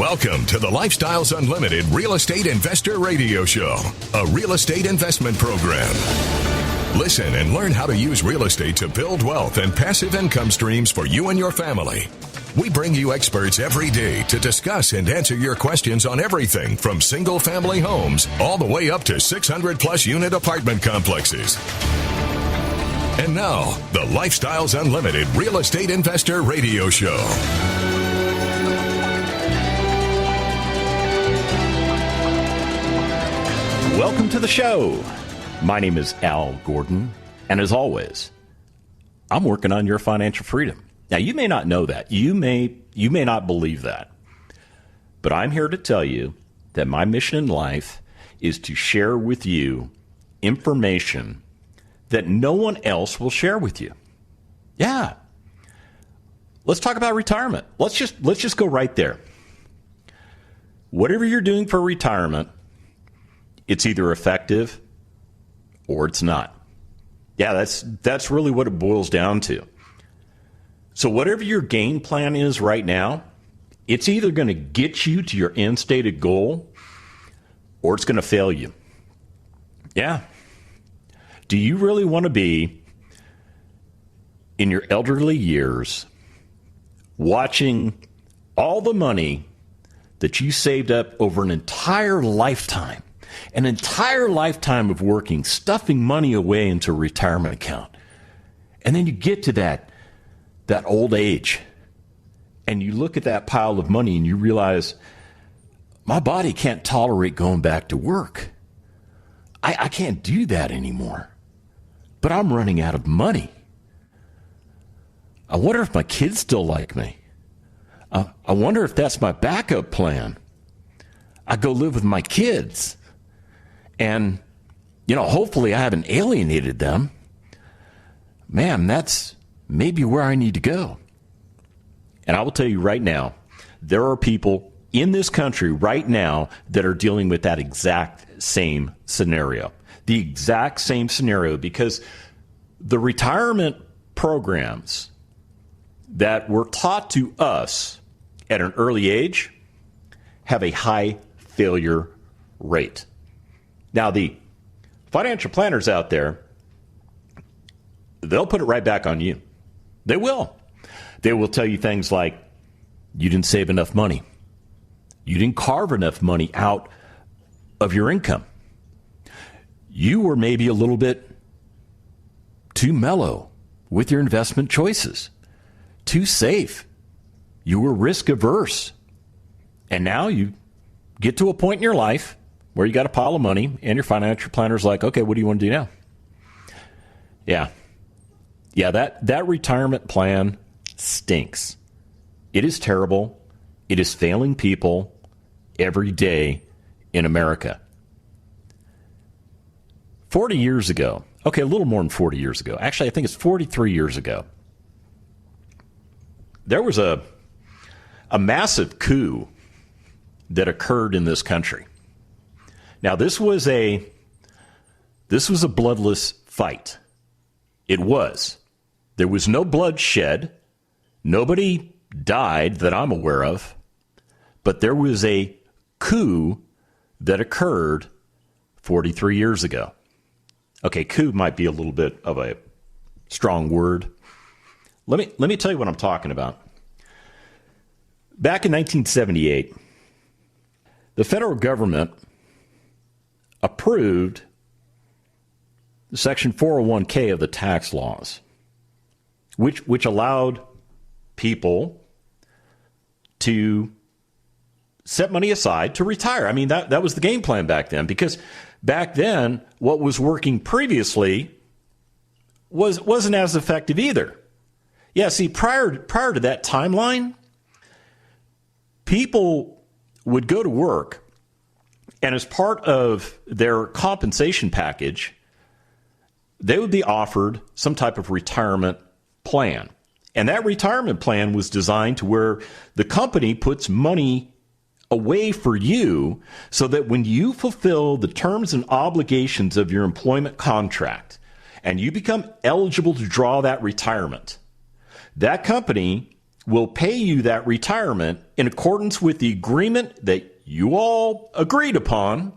Welcome to the Lifestyles Unlimited Real Estate Investor Radio Show, a real estate investment program. Listen and learn how to use real estate to build wealth and passive income streams for you and your family. We bring you experts every day to discuss and answer your questions on everything from single-family homes all the way up to 600-plus unit apartment complexes. And now, the Lifestyles Unlimited Real Estate Investor Radio Show. Welcome to the show. My name is Al Gordon, and as always, I'm working on your financial freedom. Now, you may not know that. You may not believe that. But I'm here to tell you that my mission in life is to share with you information that no one else will share with you. Yeah. Let's talk about retirement. Let's just go right there. Whatever you're doing for retirement, it's either effective or it's not. Yeah, that's really what it boils down to. So whatever your game plan is right now, it's either going to get you to your end stated goal or it's going to fail you. Yeah. Do you really want to be in your elderly years watching all the money that you saved up over an entire lifetime of working, stuffing money away into a retirement account? And then you get to that old age and you look at that pile of money and you realize, my body can't tolerate going back to work. I can't do that anymore. But I'm running out of money. I wonder if my kids still like me. I wonder if that's my backup plan. I go live with my kids. And, hopefully I haven't alienated them. Man, that's maybe where I need to go. And I will tell you right now, there are people in this country right now that are dealing with that exact same scenario. The exact same scenario, because the retirement programs that were taught to us at an early age have a high failure rate. Now, the financial planners out there, they'll put it right back on you. They will. They will tell you things like, you didn't save enough money. You didn't carve enough money out of your income. You were maybe a little bit too mellow with your investment choices, too safe. You were risk averse. And now you get to a point in your life where you got a pile of money and your financial planner's like, okay, what do you want to do now? Yeah, that retirement plan stinks. It is terrible. It is failing people every day in America. 40 years ago, okay, a little more than 40 years ago. Actually, I think it's 43 years ago. There was a massive coup that occurred in this country. Now, this was a bloodless fight. It was. There was no bloodshed. Nobody died that I'm aware of. But there was a coup that occurred 43 years ago. Okay, coup might be a little bit of a strong word. Let me tell you what I'm talking about. Back in 1978, the federal government approved Section 401k of the tax laws, which allowed people to set money aside to retire. I mean, that was the game plan back then, because back then what was working previously wasn't as effective either. Yeah, see, prior to that timeline, people would go to work, and as part of their compensation package, they would be offered some type of retirement plan. And that retirement plan was designed to where the company puts money away for you so that when you fulfill the terms and obligations of your employment contract and you become eligible to draw that retirement, that company will pay you that retirement in accordance with the agreement that you all agreed upon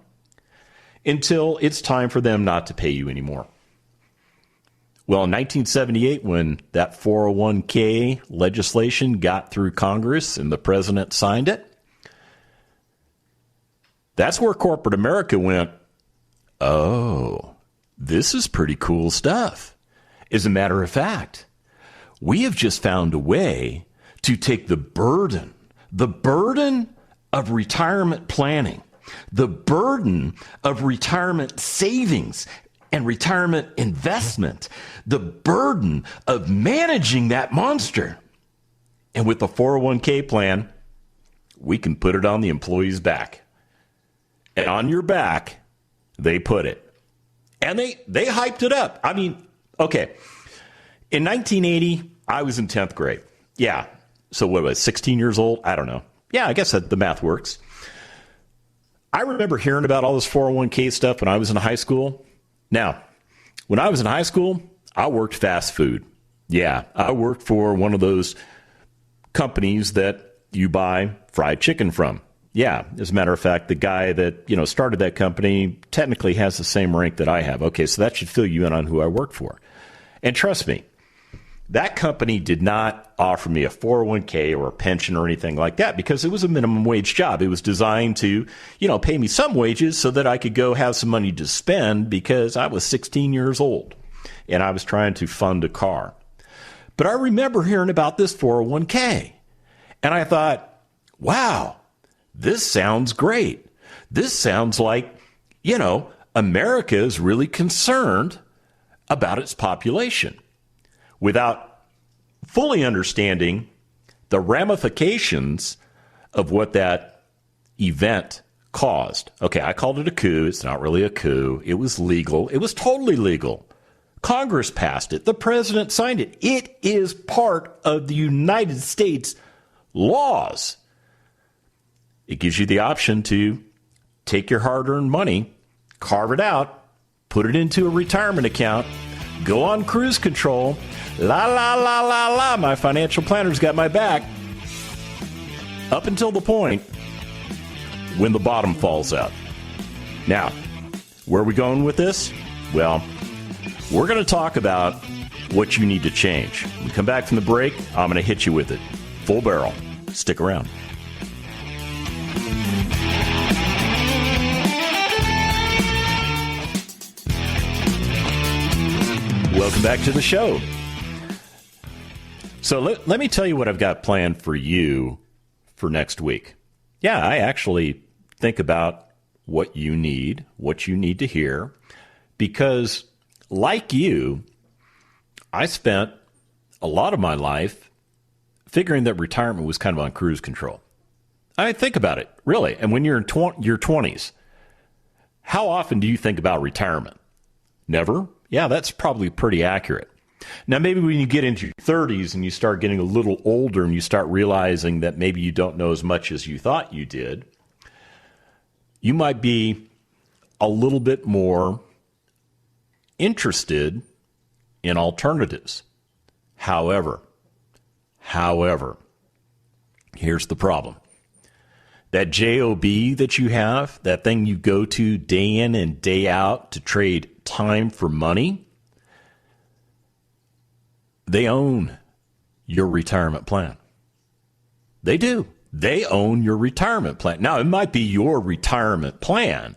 until it's time for them not to pay you anymore. Well, in 1978, when that 401k legislation got through Congress and the president signed it, that's where corporate America went, oh, this is pretty cool stuff. As a matter of fact, we have just found a way to take the burden of retirement planning, the burden of retirement savings and retirement investment, the burden of managing that monster. And with the 401k plan, we can put it on the employee's back. And on your back, they put it. And they hyped it up. I mean, okay. In 1980, I was in 10th grade. Yeah. So what was I, 16 years old? I don't know. Yeah, I guess the math works. I remember hearing about all this 401k stuff when I was in high school. Now, when I was in high school, I worked fast food. Yeah, I worked for one of those companies that you buy fried chicken from. Yeah, as a matter of fact, the guy that, started that company technically has the same rank that I have. Okay, so that should fill you in on who I work for. And trust me, that company did not offer me a 401k or a pension or anything like that because it was a minimum wage job. It was designed to, pay me some wages so that I could go have some money to spend because I was 16 years old and I was trying to fund a car. But I remember hearing about this 401k and I thought, wow, this sounds great. This sounds like, America is really concerned about its population, without fully understanding the ramifications of what that event caused. Okay, I called it a coup. It's not really a coup. It was legal. It was totally legal. Congress passed it. The president signed it. It is part of the United States laws. It gives you the option to take your hard-earned money, carve it out, put it into a retirement account, go on cruise control. La, la, la, la, la, my financial planner's got my back. Up until the point when the bottom falls out. Now, where are we going with this? Well, we're going to talk about what you need to change. When we come back from the break, I'm going to hit you with it. Full barrel. Stick around. Welcome back to the show. So let me tell you what I've got planned for you for next week. Yeah, I actually think about what you need to hear, because like you, I spent a lot of my life figuring that retirement was kind of on cruise control. I mean, think about it, really. And when you're in your 20s, how often do you think about retirement? Never? Yeah, that's probably pretty accurate. Now, maybe when you get into your 30s and you start getting a little older and you start realizing that maybe you don't know as much as you thought you did, you might be a little bit more interested in alternatives. However, here's the problem. That JOB that you have, that thing you go to day in and day out to trade time for money, they own your retirement plan. They do. They own your retirement plan. Now, it might be your retirement plan.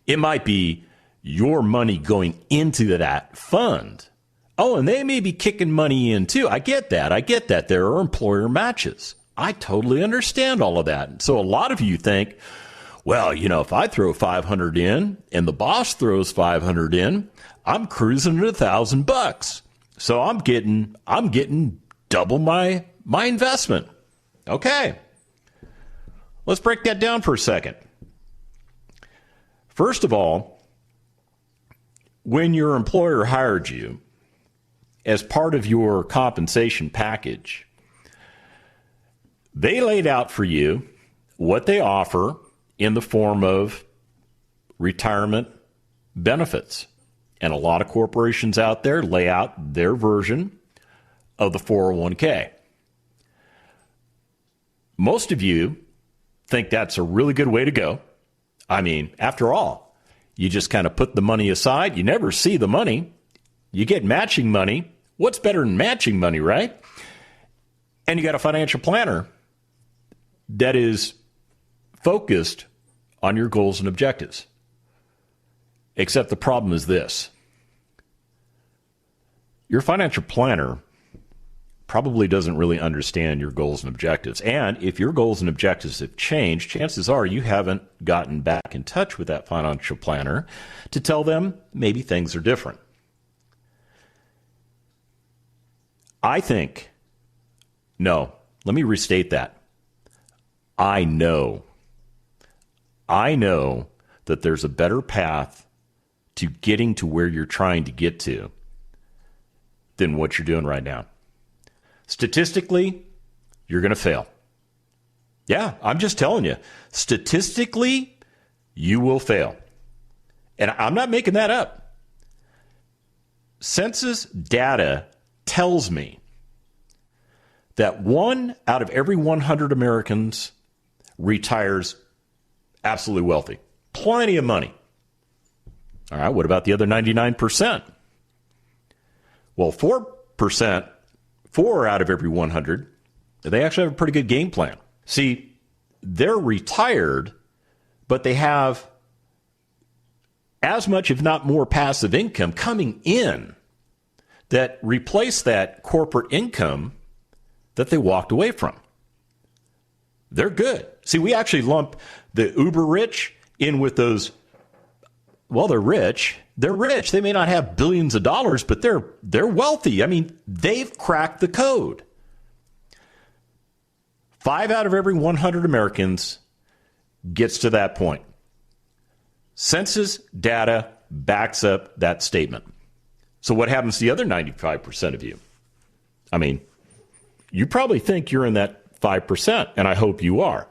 It might be your money going into that fund. Oh, and they may be kicking money in too. I get that. There are employer matches. I totally understand all of that. So a lot of you think, well, if I throw 500 in and the boss throws 500 in, I'm cruising at $1,000. So I'm getting double my investment. Okay. Let's break that down for a second. First of all, when your employer hired you as part of your compensation package, they laid out for you what they offer in the form of retirement benefits. And a lot of corporations out there lay out their version of the 401k. Most of you think that's a really good way to go. I mean, after all, you just kind of put the money aside. You never see the money. You get matching money. What's better than matching money, right? And you got a financial planner that is focused on your goals and objectives. Except the problem is this. Your financial planner probably doesn't really understand your goals and objectives. And if your goals and objectives have changed, chances are you haven't gotten back in touch with that financial planner to tell them maybe things are different. Let me restate that. I know that there's a better path to getting to where you're trying to get to than what you're doing right now. Statistically, you're going to fail. Yeah, I'm just telling you. Statistically, you will fail. And I'm not making that up. Census data tells me that 1 out of every 100 Americans retires absolutely wealthy. Plenty of money. All right, what about the other 99%? Well, 4%, 4 out of every 100, they actually have a pretty good game plan. See, they're retired, but they have as much, if not more, passive income coming in that replace that corporate income that they walked away from. They're good. See, we actually lump the uber rich in with those. Well, they're rich. They're rich. They may not have billions of dollars, but they're wealthy. I mean, they've cracked the code. 5 out of every 100 Americans gets to that point. Census data backs up that statement. So what happens to the other 95% of you? I mean, you probably think you're in that 5%, and I hope you are.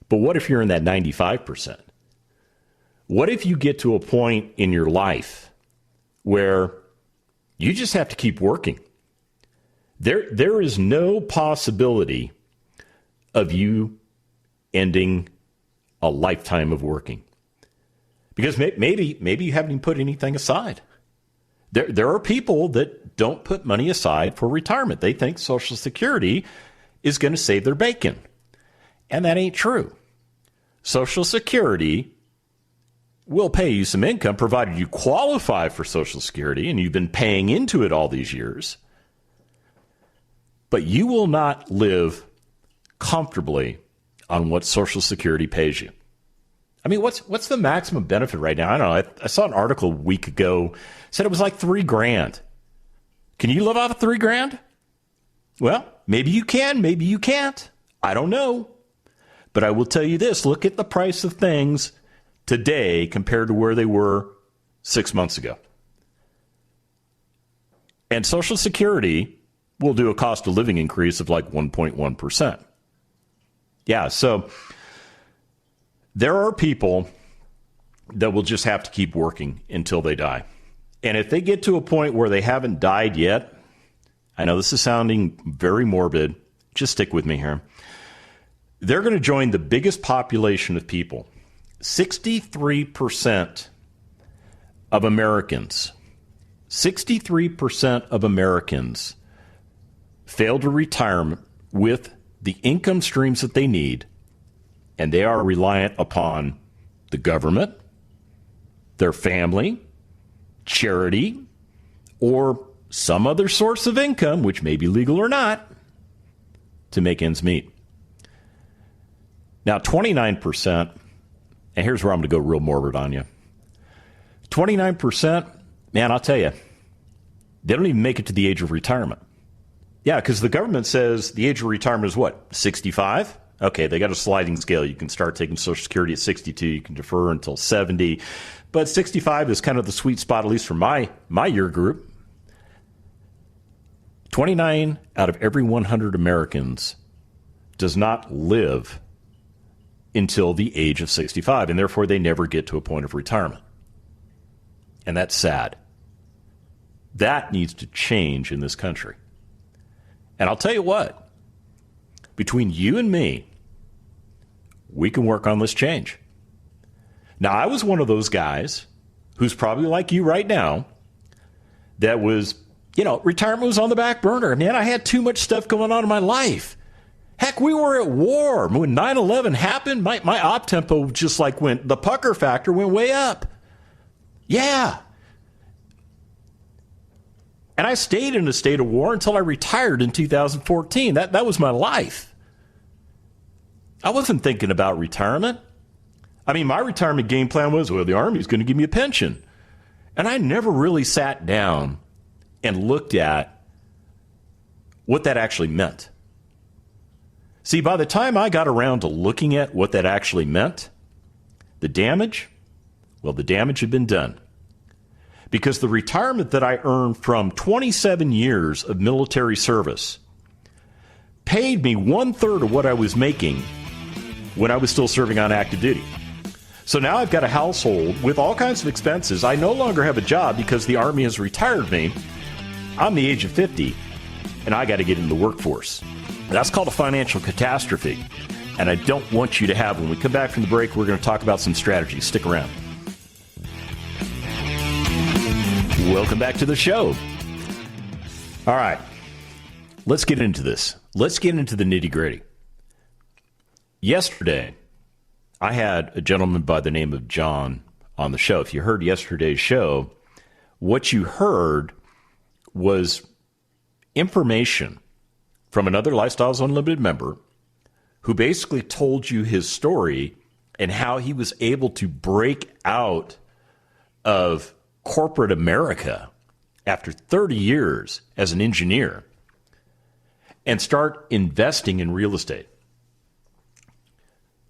But what if you're in that 95%? What if you get to a point in your life where you just have to keep working? There is no possibility of you ending a lifetime of working. Because maybe you haven't even put anything aside. There are people that don't put money aside for retirement. They think Social Security is going to save their bacon. And that ain't true. Social Security will pay you some income provided you qualify for Social Security and you've been paying into it all these years. But you will not live comfortably on what Social Security pays you. I mean, what's the maximum benefit right now? I don't know. I saw an article a week ago, said it was like $3,000. Can you live off of $3,000? Well, maybe you can, maybe you can't. I don't know. But I will tell you this, look at the price of things today compared to where they were 6 months ago. And Social Security will do a cost of living increase of like 1.1%. Yeah, so there are people that will just have to keep working until they die. And if they get to a point where they haven't died yet, I know this is sounding very morbid, just stick with me here. They're going to join the biggest population of people. 63% of Americans, 63% of Americans fail to retire with the income streams that they need, and they are reliant upon the government, their family, charity, or some other source of income, which may be legal or not, to make ends meet. Now, 29%, and here's where I'm going to go real morbid on you. 29%, man, I'll tell you, they don't even make it to the age of retirement. Yeah, because the government says the age of retirement is what, 65? Okay, they got a sliding scale. You can start taking Social Security at 62. You can defer until 70. But 65 is kind of the sweet spot, at least for my year group. 29 out of every 100 Americans does not live until the age of 65, and therefore they never get to a point of retirement. And that's sad. That needs to change in this country. And I'll tell you what, between you and me, we can work on this change. Now, I was one of those guys who's probably like you right now that was, retirement was on the back burner. Man, I had too much stuff going on in my life. Heck, we were at war. When 9/11 happened, my op tempo just the pucker factor went way up. Yeah. And I stayed in a state of war until I retired in 2014. That was my life. I wasn't thinking about retirement. I mean, my retirement game plan was, the Army's going to give me a pension. And I never really sat down and looked at what that actually meant. See, by the time I got around to looking at what that actually meant, the damage had been done. Because the retirement that I earned from 27 years of military service paid me 1/3 of what I was making when I was still serving on active duty. So now I've got a household with all kinds of expenses. I no longer have a job because the Army has retired me. I'm the age of 50, and I got to get into the workforce. That's called a financial catastrophe, and I don't want you to have. When we come back from the break, we're going to talk about some strategies. Stick around. Welcome back to the show. All right, let's get into this. Let's get into the nitty-gritty. Yesterday, I had a gentleman by the name of John on the show. If you heard yesterday's show, what you heard was information from another Lifestyles Unlimited member who basically told you his story and how he was able to break out of corporate America after 30 years as an engineer and start investing in real estate.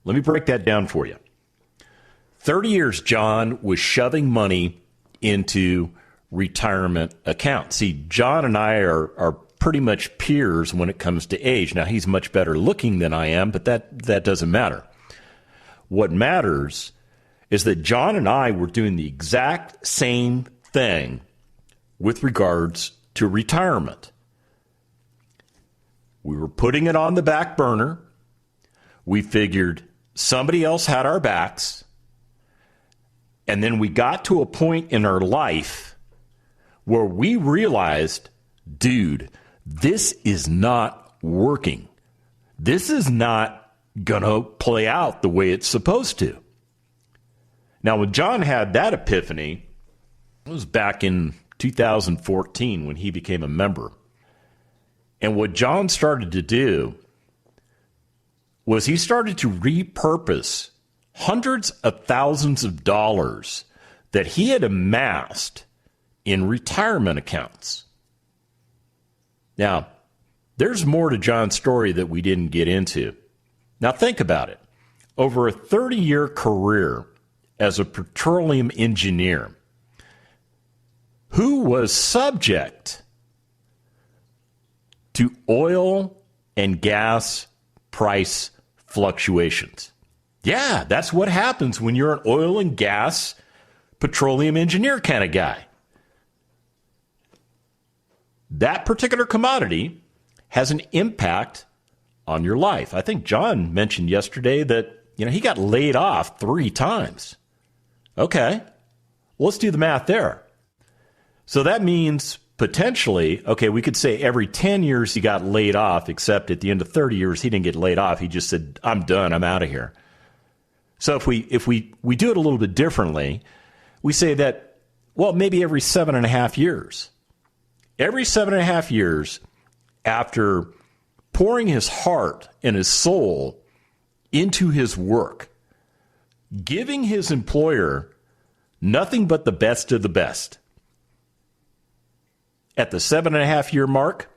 Let me break that down for you. 30 years, John was shoving money into retirement accounts. See, John and I are pretty much peers when it comes to age. Now, he's much better looking than I am, but that doesn't matter. What matters is that John and I were doing the exact same thing with regards to retirement. We were putting it on the back burner. We figured somebody else had our backs. And then we got to a point in our life where we realized, dude, this is not working. This is not going to play out the way it's supposed to. Now, when John had that epiphany, it was back in 2014 when he became a member. And what John started to do was he started to repurpose hundreds of thousands of dollars that he had amassed in retirement accounts. Now, there's more to John's story that we didn't get into. Now, think about it. Over a 30-year career as a petroleum engineer, who was subject to oil and gas price fluctuations. Yeah, that's what happens when you're an oil and gas petroleum engineer kind of guy. That particular commodity has an impact on your life. I think John mentioned yesterday that, he got laid off 3 times. Okay, well, let's do the math there. So that means potentially, we could say every 10 years he got laid off, except at the end of 30 years he didn't get laid off. He just said, I'm done, I'm out of here. So if we do it a little bit differently, we say that, maybe every 7.5 years. Every 7.5 years, after pouring his heart and his soul into his work, giving his employer nothing but the best of the best. At the 7.5 year mark,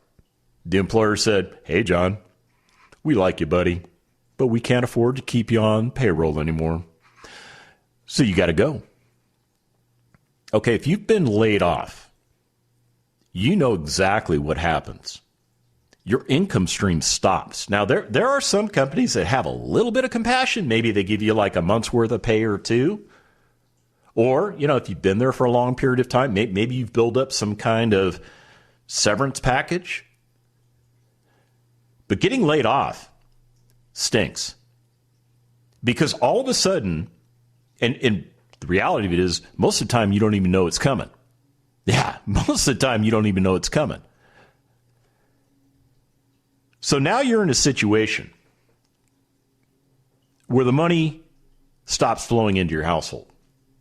the employer said, hey, John, we like you, buddy, but we can't afford to keep you on payroll anymore. So you got to go. Okay, if you've been laid off, you know exactly what happens. Your income stream stops. Now, there are some companies that have a little bit of compassion. Maybe they give you like a month's worth of pay or two. Or, if you've been there for a long period of time, maybe you've built up some kind of severance package. But getting laid off stinks. Because all of a sudden, and the reality of it is, most of the time you don't even know it's coming. Yeah, most of the time you don't even know it's coming. So now you're in a situation where the money stops flowing into your household.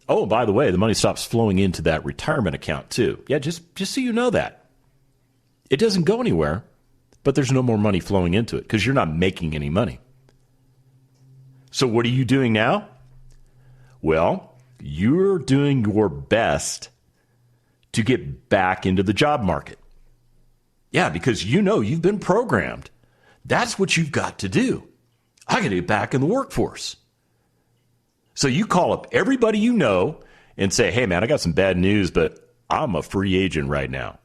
Oh, by the way, the money stops flowing into that retirement account too. Yeah, just so you know that. It doesn't go anywhere, but there's no more money flowing into it because you're not making any money. So what are you doing now? Well, you're doing your best to get back into the job market. Yeah, because you know you've been programmed. That's what you've got to do. I got to get back in the workforce. So you call up everybody you know and say, hey, man, I got some bad news, but I'm a free agent right now.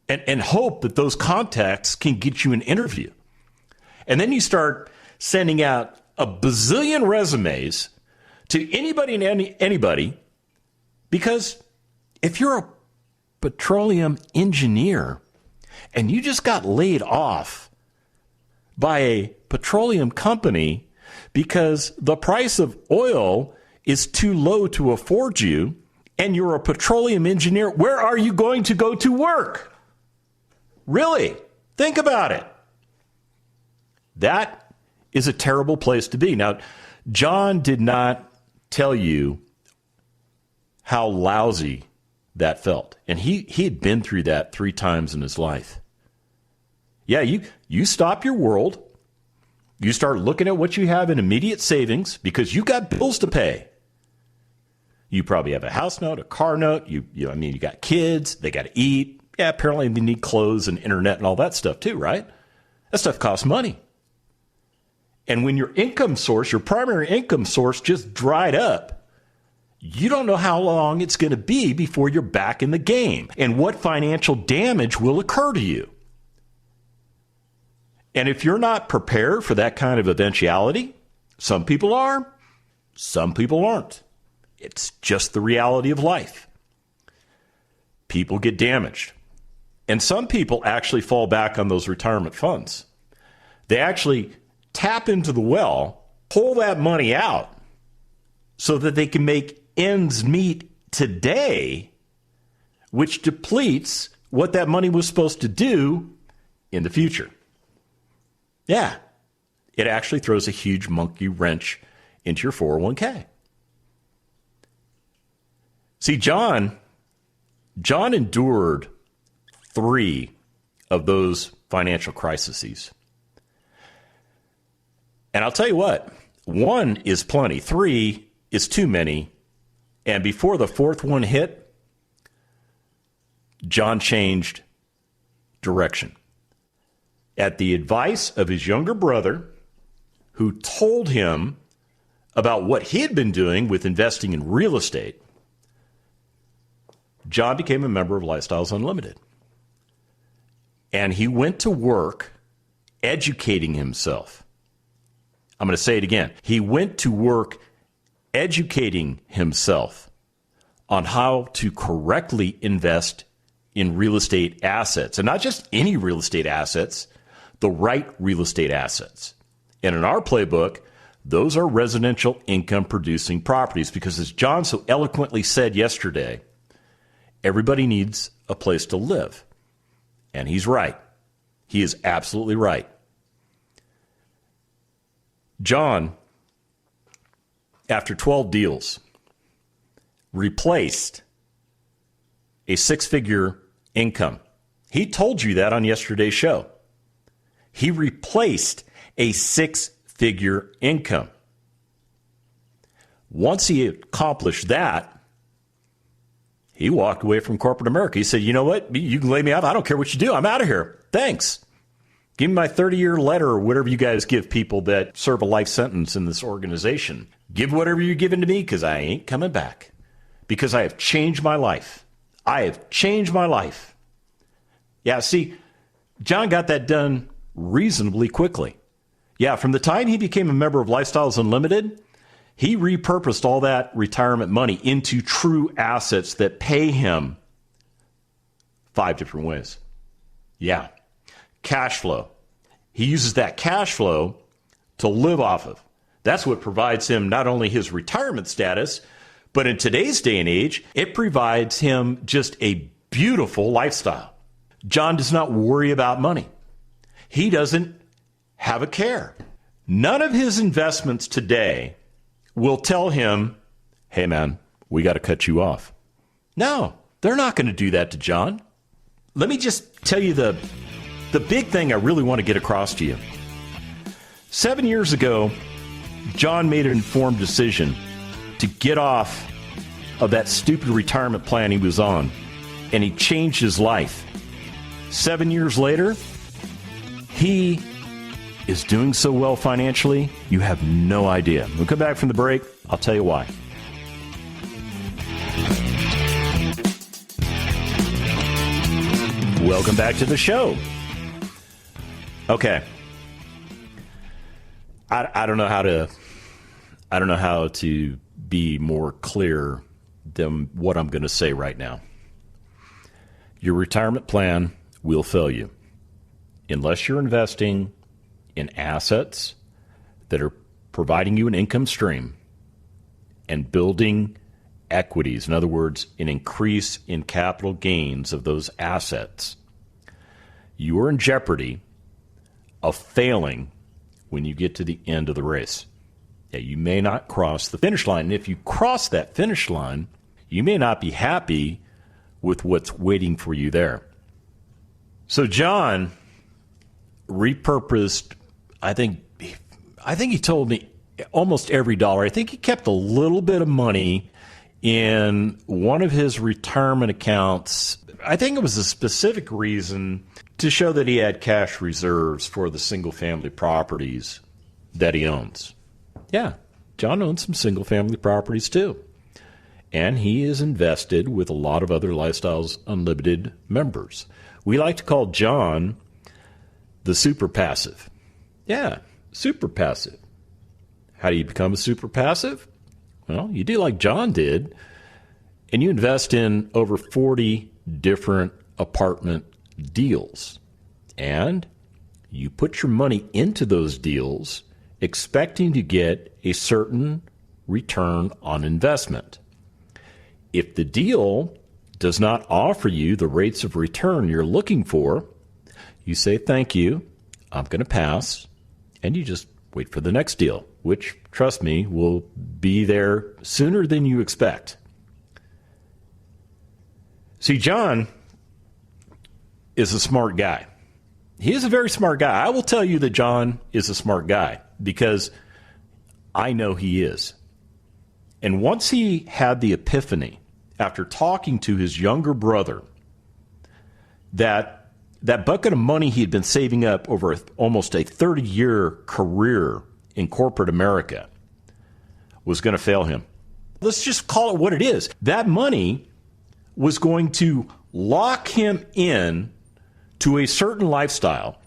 And hope that those contacts can get you an interview. And then you start sending out a bazillion resumes to anybody and anybody, because if you're a petroleum engineer and you just got laid off by a petroleum company because the price of oil is too low to afford you, and you're a petroleum engineer, where are you going to go to work? Really? Think about it. That is a terrible place to be. Now, John did not tell you how lousy that felt. And he had been through that 3 times in his life. Yeah, you stop your world. You start looking at what you have in immediate savings because you got bills to pay. You probably have a house note, a car note. You got kids. They got to eat. Yeah, apparently they need clothes and internet and all that stuff too, right? That stuff costs money. And when your income source, your primary income source, just dried up, you don't know how long it's going to be before you're back in the game and what financial damage will occur to you. And if you're not prepared for that kind of eventuality, some people are, some people aren't. It's just the reality of life. People get damaged. And some people actually fall back on those retirement funds. They actually tap into the well, pull that money out so that they can make ends meet today, which depletes what that money was supposed to do in the future. Yeah, it actually throws a huge monkey wrench into your 401k. See, John endured 3 of those financial crises. And I'll tell you what, 1 is plenty, 3 is too many. And before the 4th one hit, John changed direction. At the advice of his younger brother, who told him about what he had been doing with investing in real estate, John became a member of Lifestyles Unlimited. And he went to work educating himself. I'm going to say it again. He went to work educating himself on how to correctly invest in real estate assets. And not just any real estate assets, the right real estate assets. And in our playbook, those are residential income producing properties, because as John so eloquently said yesterday, everybody needs a place to live. And he's right. He is absolutely right. John, after 12 deals, replaced a 6-figure income. He told you that on yesterday's show. He replaced a 6-figure income. Once he accomplished that, he walked away from corporate America. He said, you know what? You can lay me off. I don't care what you do. I'm out of here. Thanks. Give me my 30-year letter or whatever you guys give people that serve a life sentence in this organization. Give whatever you're giving to me, because I ain't coming back. Because I have changed my life. I have changed my life. Yeah, see, John got that done reasonably quickly. Yeah, from the time he became a member of Lifestyles Unlimited, he repurposed all that retirement money into true assets that pay him 5 different ways. Yeah. Cash flow. He uses that cash flow to live off of. That's what provides him not only his retirement status, but in today's day and age, it provides him just a beautiful lifestyle. John does not worry about money. He doesn't have a care. None of his investments today will tell him, hey man, we got to cut you off. No, they're not going to do that to John. Let me just tell you the big thing I really want to get across to you. 7 years ago, John made an informed decision to get off of that stupid retirement plan he was on, and he changed his life. 7 years later, he is doing so well financially, you have no idea. We'll come back from the break. I'll tell you why. Welcome back to the show. Okay. I don't know how to be more clear than what I'm going to say right now. Your retirement plan will fail you unless you're investing in assets that are providing you an income stream and building equities. In other words, an increase in capital gains of those assets. You are in jeopardy of failing when you get to the end of the race. Yeah, you may not cross the finish line. And if you cross that finish line, you may not be happy with what's waiting for you there. So John repurposed, I think he told me almost every dollar. I think he kept a little bit of money in one of his retirement accounts. I think it was a specific reason to show that he had cash reserves for the single-family properties that he owns. Yeah, John owns some single-family properties too. And he is invested with a lot of other Lifestyles Unlimited members. We like to call John the super passive. Yeah, super passive. How do you become a super passive? Well, you do like John did, and you invest in over 40 different apartment deals. And you put your money into those deals expecting to get a certain return on investment. If the deal does not offer you the rates of return you're looking for, you say, thank you, I'm going to pass, and you just wait for the next deal, which, trust me, will be there sooner than you expect. See, John is a smart guy. He is a very smart guy. I will tell you that John is a smart guy because I know he is. And once he had the epiphany after talking to his younger brother that bucket of money he had been saving up over almost a 30-year career in corporate America was going to fail him. Let's just call it what it is. That money was going to lock him in to a certain lifestyle,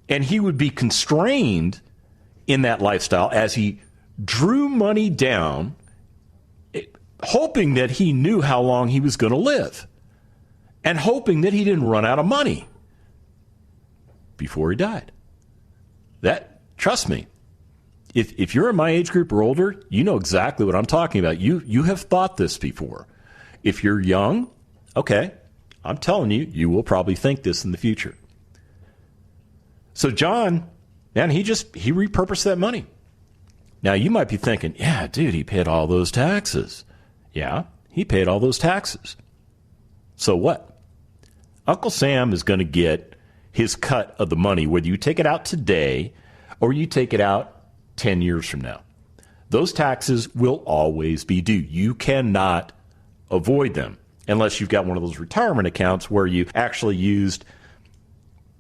and he would be constrained in that lifestyle as he drew money down, hoping that he knew how long he was going to live and hoping that he didn't run out of money before he died. That, trust me, if you're in my age group or older, you know exactly what I'm talking about. You have thought this before. If you're young, okay, I'm telling you, you will probably think this in the future. So John, man, he repurposed that money. Now, you might be thinking, yeah, dude, he paid all those taxes. Yeah, he paid all those taxes. So what? Uncle Sam is going to get his cut of the money, whether you take it out today or you take it out 10 years from now. Those taxes will always be due. You cannot avoid them unless you've got one of those retirement accounts where you actually used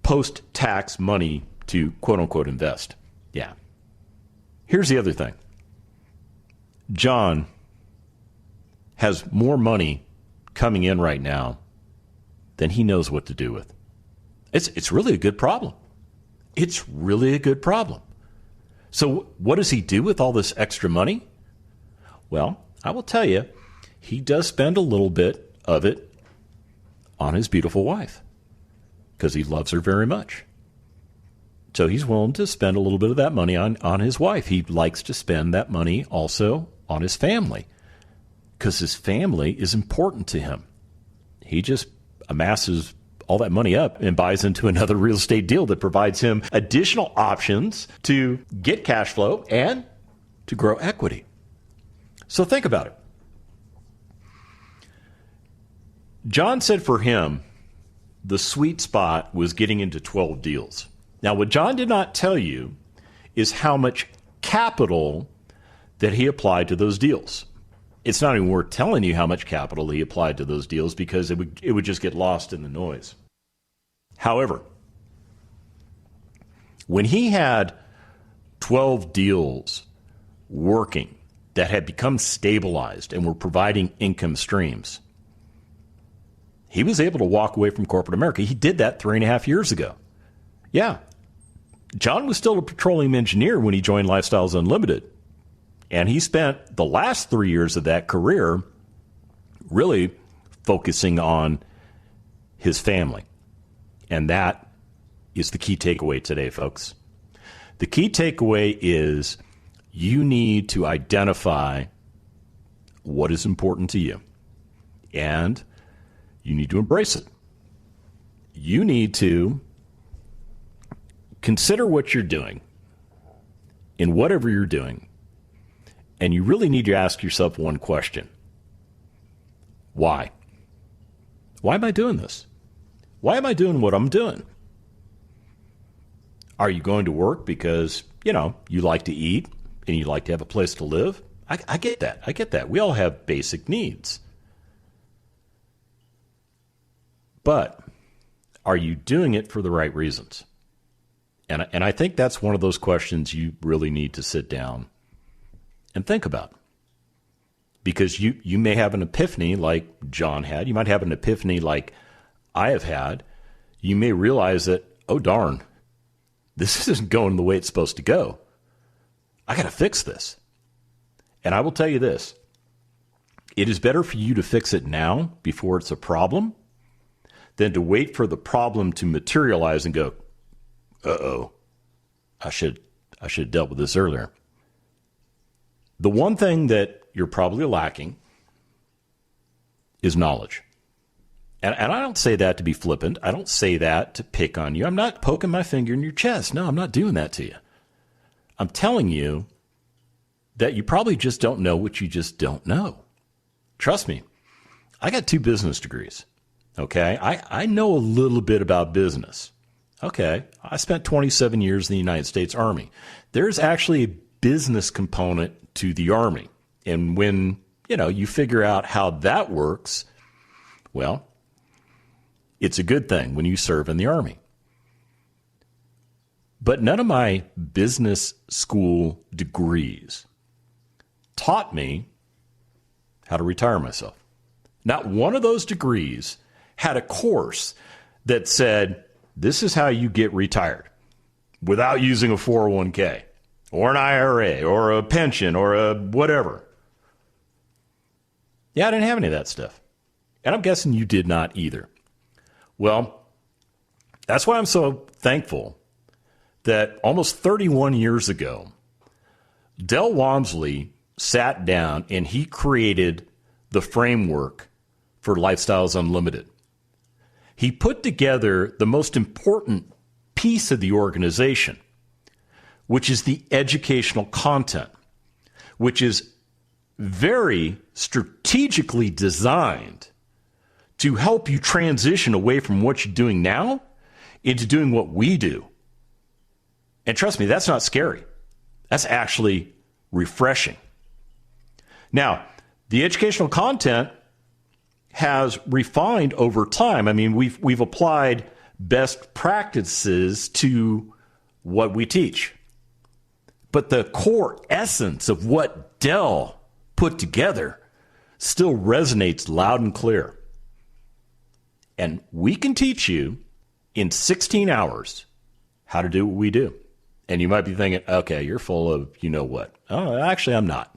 post-tax money to quote-unquote invest. Yeah. Here's the other thing. John has more money coming in right now than he knows what to do with. It's really a good problem. It's really a good problem. So what does he do with all this extra money? Well, I will tell you, he does spend a little bit of it on his beautiful wife because he loves her very much. So he's willing to spend a little bit of that money on his wife. He likes to spend that money also on his family because his family is important to him. He just amasses all that money up and buys into another real estate deal that provides him additional options to get cash flow and to grow equity. So think about it. John said for him, the sweet spot was getting into 12 deals. Now, what John did not tell you is how much capital that he applied to those deals. It's not even worth telling you how much capital he applied to those deals because it would just get lost in the noise. However, when he had 12 deals working that had become stabilized and were providing income streams, he was able to walk away from corporate America. He did that 3.5 years ago. Yeah. John was still a petroleum engineer when he joined Lifestyles Unlimited. And he spent the last 3 years of that career really focusing on his family. And that is the key takeaway today, folks. The key takeaway is you need to identify what is important to you. And you need to embrace it. You need to consider what you're doing in whatever you're doing. And you really need to ask yourself one question. Why? Why am I doing this? Why am I doing what I'm doing? Are you going to work because, you like to eat and you like to have a place to live? I get that. I get that. We all have basic needs. But are you doing it for the right reasons? And I think that's one of those questions you really need to sit down and think about. Because you may have an epiphany like John had. You might have an epiphany like I have had. You may realize that, oh, darn, this isn't going the way it's supposed to go. I got to fix this. And I will tell you this. It is better for you to fix it now before it's a problem than to wait for the problem to materialize and go, uh-oh, I should have dealt with this earlier. The one thing that you're probably lacking is knowledge. And I don't say that to be flippant. I don't say that to pick on you. I'm not poking my finger in your chest. No, I'm not doing that to you. I'm telling you that you probably just don't know what you just don't know. Trust me, I got 2 business degrees. Okay, I know a little bit about business. Okay, I spent 27 years in the United States Army. There's actually a business component to the Army. And when, you figure out how that works, well, it's a good thing when you serve in the Army. But none of my business school degrees taught me how to retire myself. Not one of those degrees had a course that said, this is how you get retired without using a 401k or an IRA or a pension or a whatever. Yeah, I didn't have any of that stuff. And I'm guessing you did not either. Well, that's why I'm so thankful that almost 31 years ago, Del Walmsley sat down and he created the framework for Lifestyles Unlimited. He put together the most important piece of the organization, which is the educational content, which is very strategically designed to help you transition away from what you're doing now into doing what we do. And trust me, that's not scary. That's actually refreshing. Now, the educational content has refined over time. I mean, we've applied best practices to what we teach. But the core essence of what Dell put together still resonates loud and clear. And we can teach you in 16 hours how to do what we do. And you might be thinking, okay, you're full of you know what. Oh, actually, I'm not.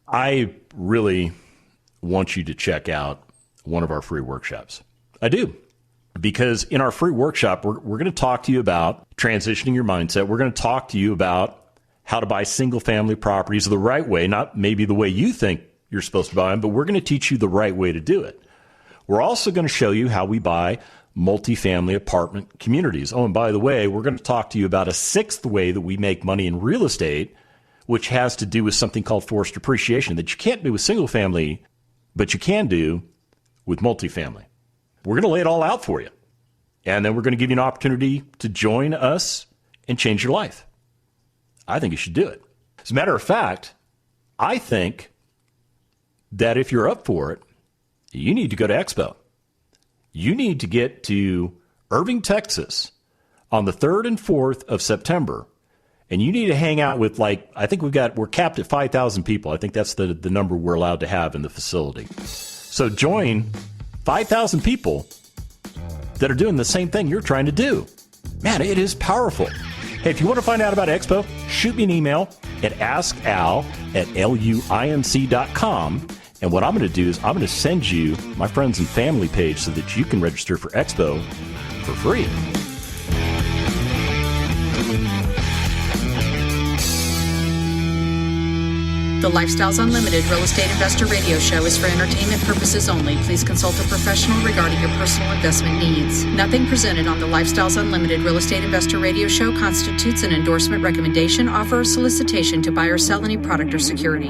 I really want you to check out one of our free workshops. I do. Because in our free workshop, we're going to talk to you about transitioning your mindset. We're going to talk to you about how to buy single-family properties the right way, not maybe the way you think you're supposed to buy them, but we're going to teach you the right way to do it. We're also going to show you how we buy multifamily apartment communities. Oh, and by the way, we're going to talk to you about a sixth way that we make money in real estate, which has to do with something called forced depreciation that you can't do with single family, but you can do with multifamily. We're going to lay it all out for you. And then we're going to give you an opportunity to join us and change your life. I think you should do it. As a matter of fact, I think that if you're up for it, you need to go to Expo. You need to get to Irving, Texas on the 3rd and 4th of September. And you need to hang out with, I think we're capped at 5,000 people. I think that's the number we're allowed to have in the facility. So join 5,000 people that are doing the same thing you're trying to do. Man, it is powerful. Hey, if you want to find out about Expo, shoot me an email at askal@luinc.com. And what I'm going to do is I'm going to send you my friends and family page so that you can register for Expo for free. The Lifestyles Unlimited Real Estate Investor Radio Show is for entertainment purposes only. Please consult a professional regarding your personal investment needs. Nothing presented on the Lifestyles Unlimited Real Estate Investor Radio Show constitutes an endorsement, recommendation, offer, or solicitation to buy or sell any product or security.